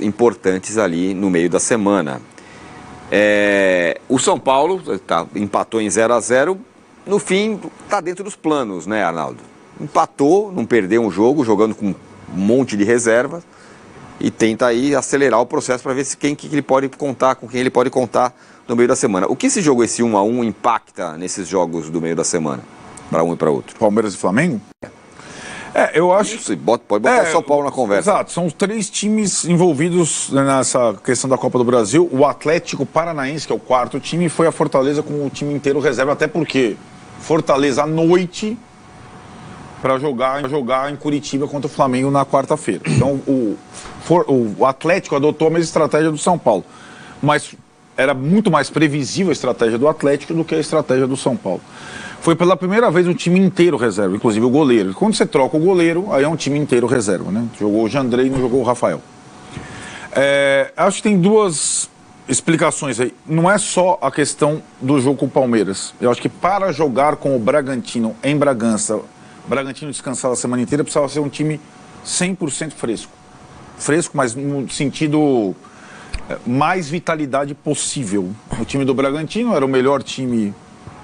importantes ali no meio da semana. O São Paulo empatou em 0-0, no fim está dentro dos planos, né, Arnaldo? Empatou, não perdeu um jogo, jogando com um monte de reservas e tenta aí acelerar o processo para ver se com quem ele pode contar no meio da semana. O que esse jogo, esse 1-1, impacta nesses jogos do meio da semana, para um e para outro? Palmeiras e Flamengo? Eu acho... Pode botar o São Paulo na conversa. Exato, são os 3 times envolvidos nessa questão da Copa do Brasil. O Atlético Paranaense, que é o 4º time, foi a Fortaleza com o time inteiro reserva, até porque Fortaleza à noite para jogar em Curitiba contra o Flamengo na quarta-feira. Então o Atlético adotou a mesma estratégia do São Paulo, mas era muito mais previsível a estratégia do Atlético do que a estratégia do São Paulo. Foi pela primeira vez um time inteiro reserva, inclusive o goleiro. Quando você troca o goleiro, aí é um time inteiro reserva, né? Jogou o Jandrei e não jogou o Rafael. Acho que tem 2 explicações aí. Não é só a questão do jogo com o Palmeiras. Eu acho que para jogar com o Bragantino em Bragança, o Bragantino descansar a semana inteira, precisava ser um time 100% fresco. Fresco, mas no sentido mais vitalidade possível. O time do Bragantino era o melhor time...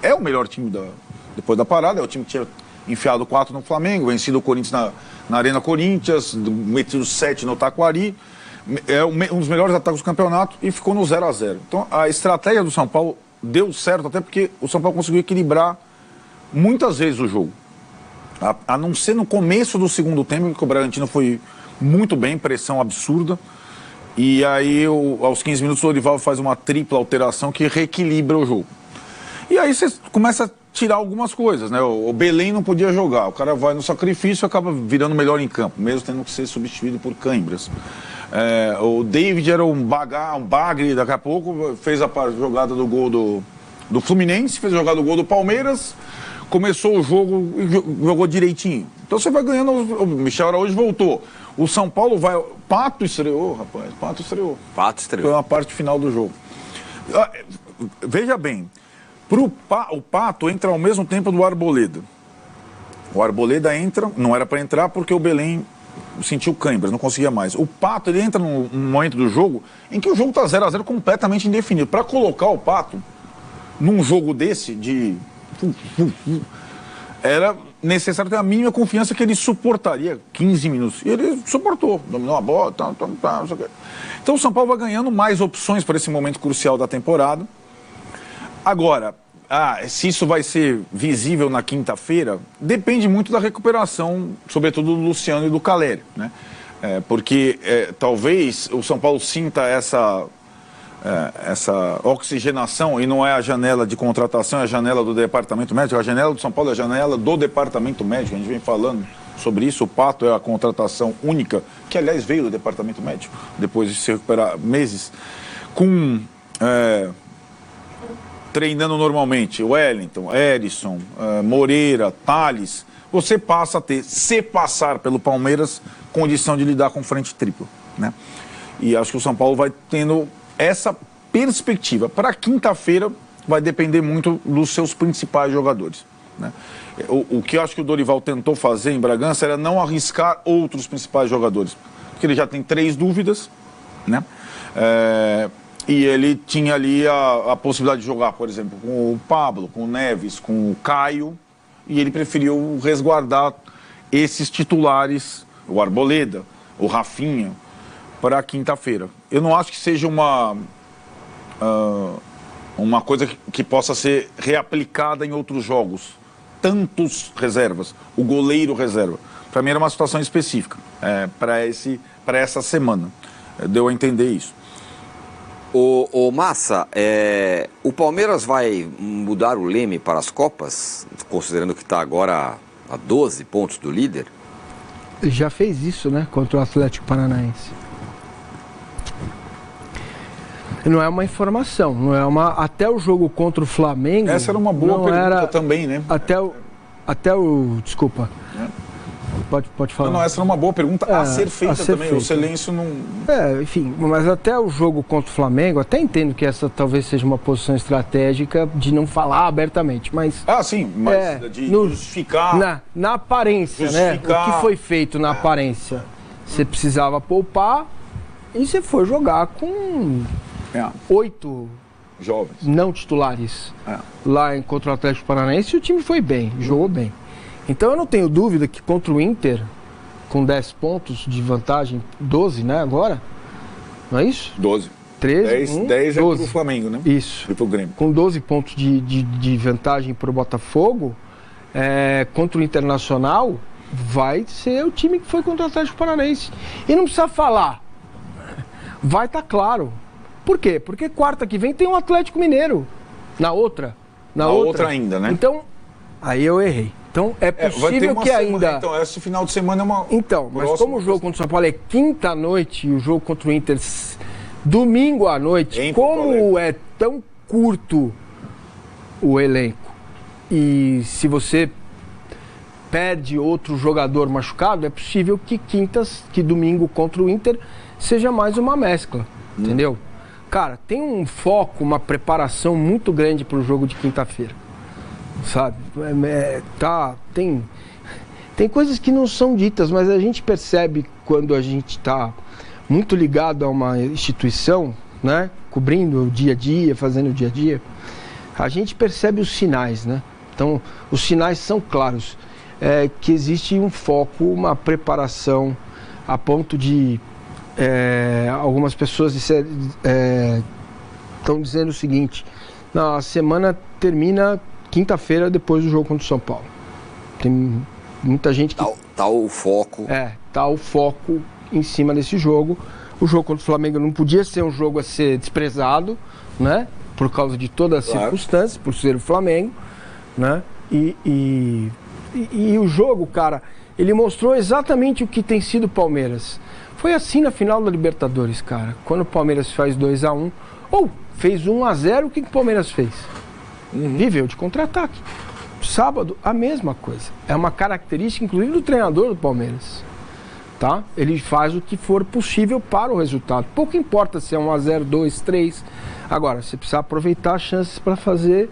É o melhor time depois da parada, é o time que tinha enfiado 4 no Flamengo, vencido o Corinthians na Arena Corinthians, metido 7 no Taquari, um dos melhores ataques do campeonato e ficou no 0-0. Então a estratégia do São Paulo deu certo, até porque o São Paulo conseguiu equilibrar muitas vezes o jogo. A não ser no começo do segundo tempo, que o Bragantino foi muito bem, pressão absurda. E aí, aos 15 minutos, o Dorival faz uma tripla alteração que reequilibra o jogo. E aí você começa a tirar algumas coisas, né? O Belém não podia jogar, o cara vai no sacrifício e acaba virando melhor em campo, mesmo tendo que ser substituído por Cãibras. O David era um bagre, daqui a pouco fez a jogada do gol do Fluminense, fez a jogada do gol do Palmeiras, começou o jogo e jogou direitinho. Então você vai ganhando, o Michel Araújo voltou. O São Paulo vai... Pato estreou, rapaz, Pato estreou. Foi uma parte final do jogo. Veja bem, o Pato entra ao mesmo tempo do Arboleda. O Arboleda entra, não era para entrar porque o Belém sentiu cãibras, não conseguia mais. O Pato, ele entra num momento do jogo em que o jogo está 0-0 completamente indefinido. Para colocar o Pato num jogo desse era necessário ter a mínima confiança que ele suportaria 15 minutos. E ele suportou, dominou a bola, não sei o quê. Então o São Paulo vai ganhando mais opções para esse momento crucial da temporada. Agora, se isso vai ser visível na quinta-feira, depende muito da recuperação, sobretudo do Luciano e do Caleri, né? Porque talvez o São Paulo sinta essa oxigenação, e não é a janela de contratação, é a janela do departamento médico. A janela do São Paulo é a janela do departamento médico, a gente vem falando sobre isso. O Pato é a contratação única, que aliás veio do departamento médico, depois de se recuperar meses, treinando normalmente, Wellington, Erisson, Moreira, Thales. Você passa a ter, se passar pelo Palmeiras, condição de lidar com frente tripla, né? E acho que o São Paulo vai tendo essa perspectiva. Para quinta-feira vai depender muito dos seus principais jogadores, né? O que eu acho que o Dorival tentou fazer em Bragança era não arriscar outros principais jogadores, porque ele já tem 3 dúvidas, né? E ele tinha ali a possibilidade de jogar, por exemplo, com o Pablo, com o Neves, com o Caio, e ele preferiu resguardar esses titulares, o Arboleda, o Rafinha, para quinta-feira. Eu não acho que seja uma coisa que possa ser reaplicada em outros jogos. Tantos reservas, o goleiro reserva. Para mim era uma situação específica, para essa semana. Deu a entender isso. O Massa, o Palmeiras vai mudar o leme para as Copas, considerando que está agora a 12 pontos do líder? Ele já fez isso, né, contra o Atlético Paranaense. Não é uma informação, não é uma... Até o jogo contra o Flamengo... Essa era uma boa pergunta também, né? Desculpa. Pode falar. Não, essa era uma boa pergunta a ser feita também. O silêncio não... enfim, mas até o jogo contra o Flamengo, até entendo que essa talvez seja uma posição estratégica de não falar abertamente, mas... sim, mas de justificar... Na aparência, né? O que foi feito na aparência? Você precisava poupar e você foi jogar com 8 jovens não titulares lá contra o Atlético Paranaense, e o time foi bem, jogou bem. Então eu não tenho dúvida que contra o Inter, com 10 pontos de vantagem, 12, né, agora? Não é isso? 12. 13, 10 é 12. pro Flamengo, né? Isso. E pro Grêmio. Com 12 pontos de vantagem pro Botafogo, contra o Internacional, vai ser o time que foi contra o Atlético Paranaense. E não precisa falar. Vai estar claro. Por quê? Porque quarta que vem tem um Atlético Mineiro. Na outra ainda, né? Então, aí eu errei. Então, é possível que ainda... Então, esse final de semana é uma... Então, mas como o jogo contra o São Paulo é quinta-noite e o jogo contra o Inter domingo à noite, como é tão curto o elenco e se você perde outro jogador machucado, é possível que domingo contra o Inter seja mais uma mescla, entendeu? Cara, tem um foco, uma preparação muito grande para o jogo de quinta-feira, sabe? Tem coisas que não são ditas, mas a gente percebe quando a gente está muito ligado a uma instituição, né? Cobrindo o dia a dia, fazendo o dia a dia, a gente percebe os sinais, né? Então, os sinais são claros, que existe um foco, uma preparação a ponto de algumas pessoas estão dizendo o seguinte: a semana termina quinta-feira depois do jogo contra o São Paulo. Tem muita gente que... Tá o foco. Tá o foco em cima desse jogo. O jogo contra o Flamengo não podia ser um jogo a ser desprezado, né? Por causa de todas as circunstâncias, por ser o Flamengo, né? E o jogo, cara, ele mostrou exatamente o que tem sido o Palmeiras. Foi assim na final da Libertadores, cara. Quando o Palmeiras faz 2-1, ou fez 1-0, o que o Palmeiras fez? Viveu de contra-ataque. Sábado, a mesma coisa. É uma característica, inclusive, do treinador do Palmeiras. Tá? Ele faz o que for possível para o resultado. Pouco importa se é 1-0, 2, 3. Agora, você precisa aproveitar as chances para fazer.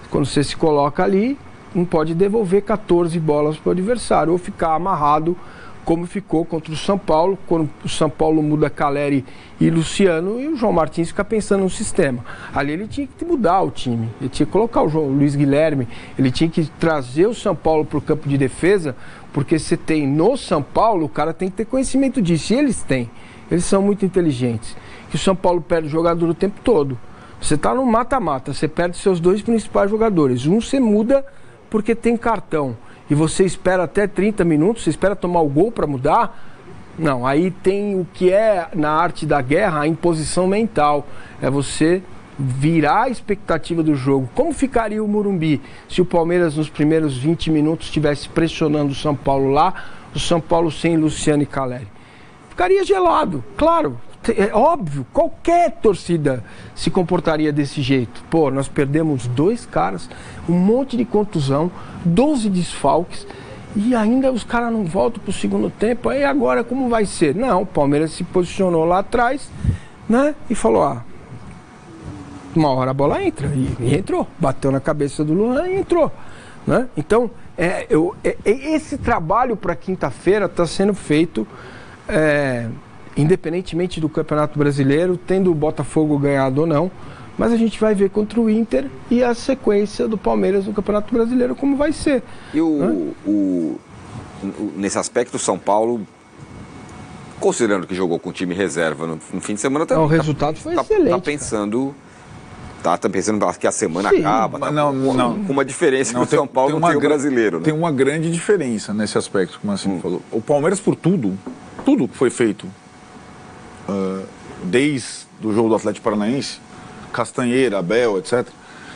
Quando você se coloca ali, não pode devolver 14 bolas para o adversário ou ficar amarrado como ficou contra o São Paulo, quando o São Paulo muda Caleri e Luciano e o João Martins fica pensando no sistema. Ali ele tinha que mudar o time, ele tinha que colocar o Luiz Guilherme, ele tinha que trazer o São Paulo para o campo de defesa, porque você tem no São Paulo, o cara tem que ter conhecimento disso, e eles têm, eles são muito inteligentes. Que o São Paulo perde o jogador o tempo todo. Você está no mata-mata, você perde seus 2 principais jogadores, um você muda porque tem cartão, e você espera até 30 minutos, você espera tomar o gol para mudar? Não, aí tem o que é na arte da guerra, a imposição mental. É você virar a expectativa do jogo. Como ficaria o Morumbi se o Palmeiras nos primeiros 20 minutos estivesse pressionando o São Paulo lá, o São Paulo sem Luciano e Caleri? Ficaria gelado, claro. É óbvio, qualquer torcida se comportaria desse jeito. Pô, nós perdemos 2 caras, um monte de contusão, 12 desfalques e ainda os caras não voltam pro segundo tempo. Aí agora como vai ser? Não, o Palmeiras se posicionou lá atrás, né? E falou, uma hora a bola entra. E entrou, bateu na cabeça do Luan e entrou, né? Então, esse trabalho para quinta-feira está sendo feito... independentemente do Campeonato Brasileiro, tendo o Botafogo ganhado ou não, mas a gente vai ver contra o Inter e a sequência do Palmeiras no Campeonato Brasileiro como vai ser. E nesse aspecto, o São Paulo, considerando que jogou com o time reserva no fim de semana, também o resultado foi excelente. Tá pensando que a semana acaba, com uma diferença que o São Paulo não tem o brasileiro. Né? Tem uma grande diferença nesse aspecto, como assim falou. O Palmeiras, por tudo que foi feito desde o jogo do Atlético Paranaense, Castanheira, Abel, etc.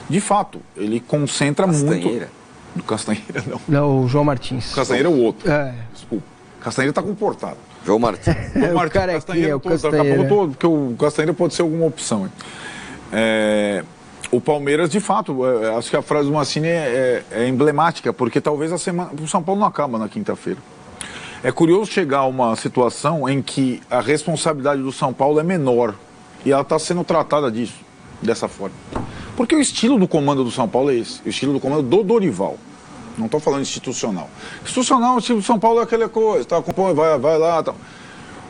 De fato, ele concentra muito. Do Castanheira, não. Não, o João Martins. Castanheira é o outro. Desculpa. Castanheira está comportado. João Martins. O carequinha, o Castanheira. Porque o Castanheira pode ser alguma opção. O Palmeiras, de fato, acho que a frase do Mancini é emblemática, porque talvez o São Paulo não acaba na quinta-feira. É curioso chegar a uma situação em que a responsabilidade do São Paulo é menor e ela está sendo tratada dessa forma. Porque o estilo do comando do São Paulo é esse, o estilo do comando do Dorival. Não estou falando institucional. Institucional, o estilo do São Paulo é aquela coisa, tá, compõe, vai lá, tal.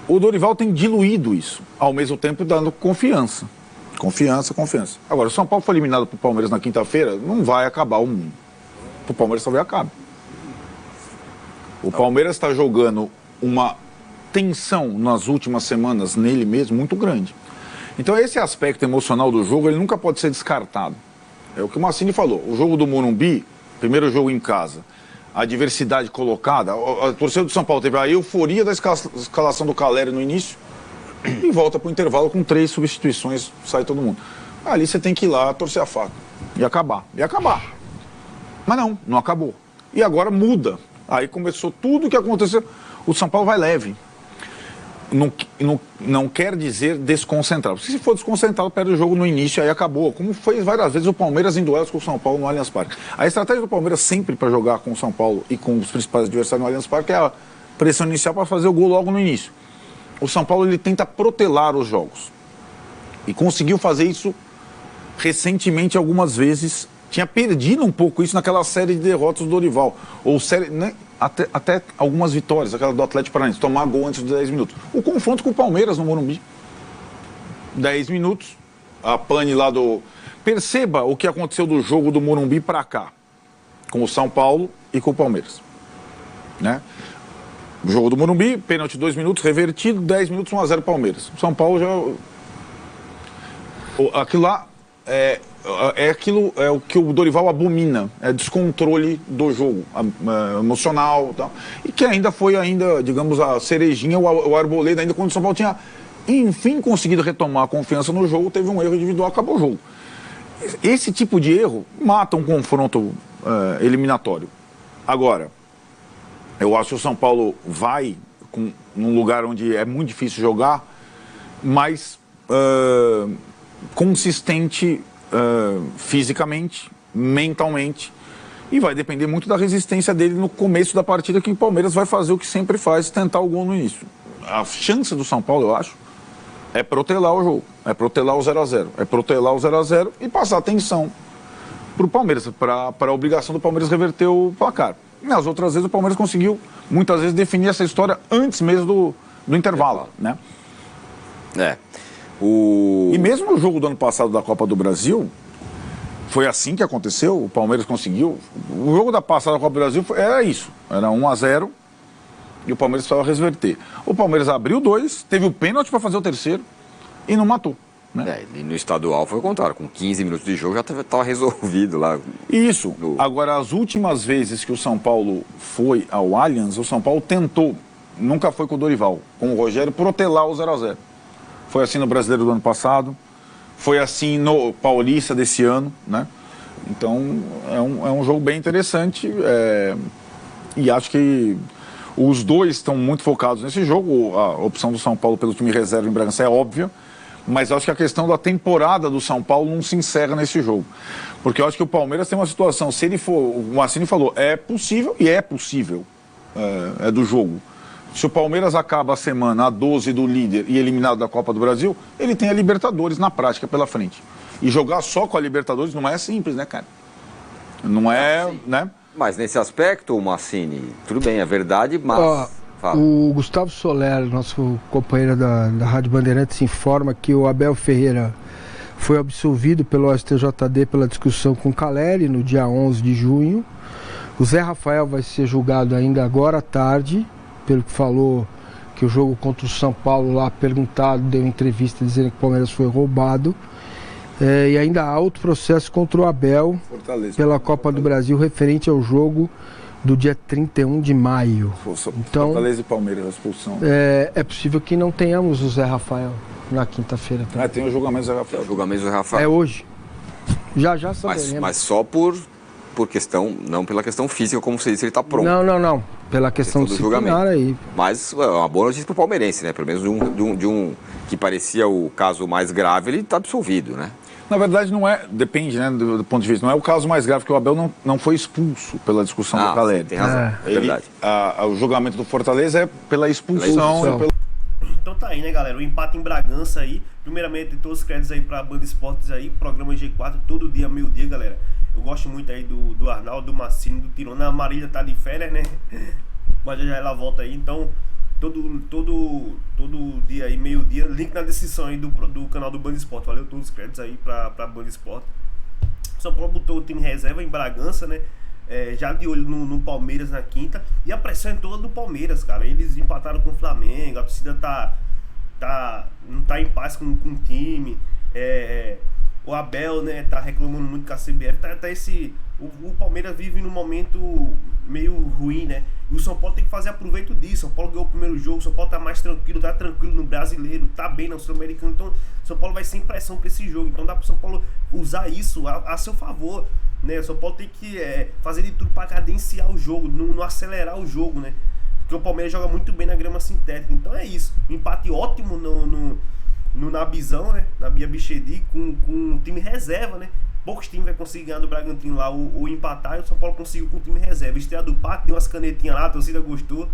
O Dorival tem diluído isso, ao mesmo tempo dando confiança. Confiança. Agora, o São Paulo foi eliminado pro Palmeiras na quinta-feira, não vai acabar o mundo. Pro Palmeiras talvez acabe. O Palmeiras está jogando uma tensão nas últimas semanas nele mesmo muito grande. Então esse aspecto emocional do jogo, ele nunca pode ser descartado. É o que o Massini falou, o jogo do Morumbi, primeiro jogo em casa, a diversidade colocada, a torcida do São Paulo teve a euforia da escalação do Calleri no início e volta para o intervalo com 3 substituições, sai todo mundo. Ali você tem que ir lá torcer a faca e acabar. Mas não acabou. E agora muda. Aí começou tudo o que aconteceu. O São Paulo vai leve. Não quer dizer desconcentrado. Porque se for desconcentrado, perde o jogo no início, aí acabou. Como foi várias vezes o Palmeiras em duelos com o São Paulo no Allianz Parque. A estratégia do Palmeiras sempre para jogar com o São Paulo e com os principais adversários no Allianz Parque é a pressão inicial para fazer o gol logo no início. O São Paulo ele tenta protelar os jogos. E conseguiu fazer isso recentemente algumas vezes. Tinha perdido um pouco isso naquela série de derrotas do Dorival. Ou série, né? Até algumas vitórias, aquela do Atlético Paranaense, tomar gol antes de 10 minutos. O confronto com o Palmeiras no Morumbi. 10 minutos, a pane lá do... Perceba o que aconteceu do jogo do Morumbi para cá, com o São Paulo e com o Palmeiras. Né? O jogo do Morumbi, pênalti 2 minutos, revertido, 10 minutos, 1-0 Palmeiras. O São Paulo já... Aquilo lá é o que o Dorival abomina, é descontrole do jogo emocional e tal, e que ainda foi, digamos, a cerejinha, o arboleda, ainda quando o São Paulo tinha, enfim, conseguido retomar a confiança no jogo, teve um erro individual, acabou o jogo. Esse tipo de erro mata um confronto eliminatório. Agora, eu acho que o São Paulo vai num lugar onde é muito difícil jogar, mas consistente fisicamente, mentalmente, e vai depender muito da resistência dele no começo da partida, que o Palmeiras vai fazer o que sempre faz, tentar o gol no início. A chance do São Paulo, eu acho, é protelar o jogo, é protelar o 0-0, é protelar o 0-0 e passar atenção para o Palmeiras, para a obrigação do Palmeiras reverter o placar. Nas outras vezes o Palmeiras conseguiu, muitas vezes, definir essa história antes mesmo do intervalo, né? E mesmo no jogo do ano passado da Copa do Brasil, foi assim que aconteceu, o Palmeiras conseguiu. O jogo da passada da Copa do Brasil era isso, era 1-0 e o Palmeiras precisava reverter. O Palmeiras abriu 2, teve o pênalti para fazer o terceiro e não matou. Né? E no estadual foi o contrário, com 15 minutos de jogo já estava resolvido lá. Isso. Agora, as últimas vezes que o São Paulo foi ao Allianz, o São Paulo tentou, nunca foi com o Dorival, com o Rogério, protelar o 0-0. Foi assim no Brasileiro do ano passado, foi assim no Paulista desse ano, né? Então, é um jogo bem interessante e acho que os dois estão muito focados nesse jogo. A opção do São Paulo pelo time reserva em Bragança é óbvia, mas acho que a questão da temporada do São Paulo não se encerra nesse jogo. Porque eu acho que o Palmeiras tem uma situação, se ele for, o Massini falou, é possível e é possível, é do jogo. Se o Palmeiras acaba a semana a 12 do líder e eliminado da Copa do Brasil, ele tem a Libertadores na prática pela frente. E jogar só com a Libertadores não é simples, né, cara? Não é, né? Mas nesse aspecto, Massini, tudo bem, é verdade, mas... O Gustavo Soler, nosso companheiro da Rádio Bandeirantes, informa que o Abel Ferreira foi absolvido pelo STJD pela discussão com o Calleri no dia 11 de junho. O Zé Rafael vai ser julgado ainda agora à tarde, pelo que falou que o jogo contra o São Paulo lá, perguntado, deu entrevista dizendo que o Palmeiras foi roubado. E ainda há outro processo contra o Abel pela Copa do Brasil referente ao jogo do dia 31 de maio. Então, Fortaleza e Palmeiras, a expulsão. É possível que não tenhamos o Zé Rafael na quinta-feira também. Tem o julgamento do Zé Rafael. O julgamento do Zé Rafael. É hoje. Já saberemos. Mas só por questão, não pela questão física, como você disse, ele está pronto. Não. Pela questão disciplinar aí. Mas é uma boa notícia para o palmeirense, né? Pelo menos de um que parecia o caso mais grave, ele está absolvido, né? Na verdade, não é, depende, né, do ponto de vista, não é o caso mais grave, que o Abel não foi expulso pela discussão do Calleri. Tem razão, é verdade. O julgamento do Fortaleza é pela expulsão. Então tá aí, né, galera, o empate em Bragança aí, primeiramente, todos os créditos aí pra Band Esportes aí, programa G4, todo dia, meio-dia, galera. Eu gosto muito aí do Arnaldo, do Massini, do Tirona. A Marília tá de férias, né? Mas já ela volta aí, então todo dia aí, meio-dia, link na descrição aí do canal do Band Esporte. Valeu todos os créditos aí pra Band Esporte. São Paulo botou o time reserva em Bragança, né? Já de olho no Palmeiras na quinta. E a pressão é toda do Palmeiras, cara. Eles empataram com o Flamengo, a torcida não tá em paz com o time. O Abel, né, tá reclamando muito com a CBF. O Palmeiras vive num momento meio ruim, né? E o São Paulo tem que fazer aproveito disso. O São Paulo ganhou o primeiro jogo, o São Paulo tá mais tranquilo, tá tranquilo no Brasileiro, tá bem no Sul-Americano. Então, o São Paulo vai sem pressão pra esse jogo. Então, dá pro São Paulo usar isso a seu favor, né? O São Paulo tem que fazer de tudo pra cadenciar o jogo, não acelerar o jogo, né? Porque o Palmeiras joga muito bem na grama sintética. Então, é isso. Empate ótimo no Nabizão, né? Na Bia Bichedi, com o time reserva, né? Poucos times vai conseguir ganhar do Bragantino lá ou empatar, e o São Paulo conseguiu com o time reserva. Estreia do Pato, deu umas canetinhas lá, a torcida gostou.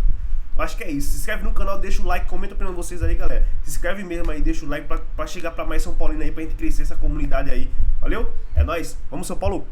Acho que é isso. Se inscreve no canal, deixa o like, comenta pra vocês aí, galera. Se inscreve mesmo aí, deixa o like pra chegar pra mais São Paulino aí, pra gente crescer essa comunidade aí. Valeu? É nóis. Vamos, São Paulo!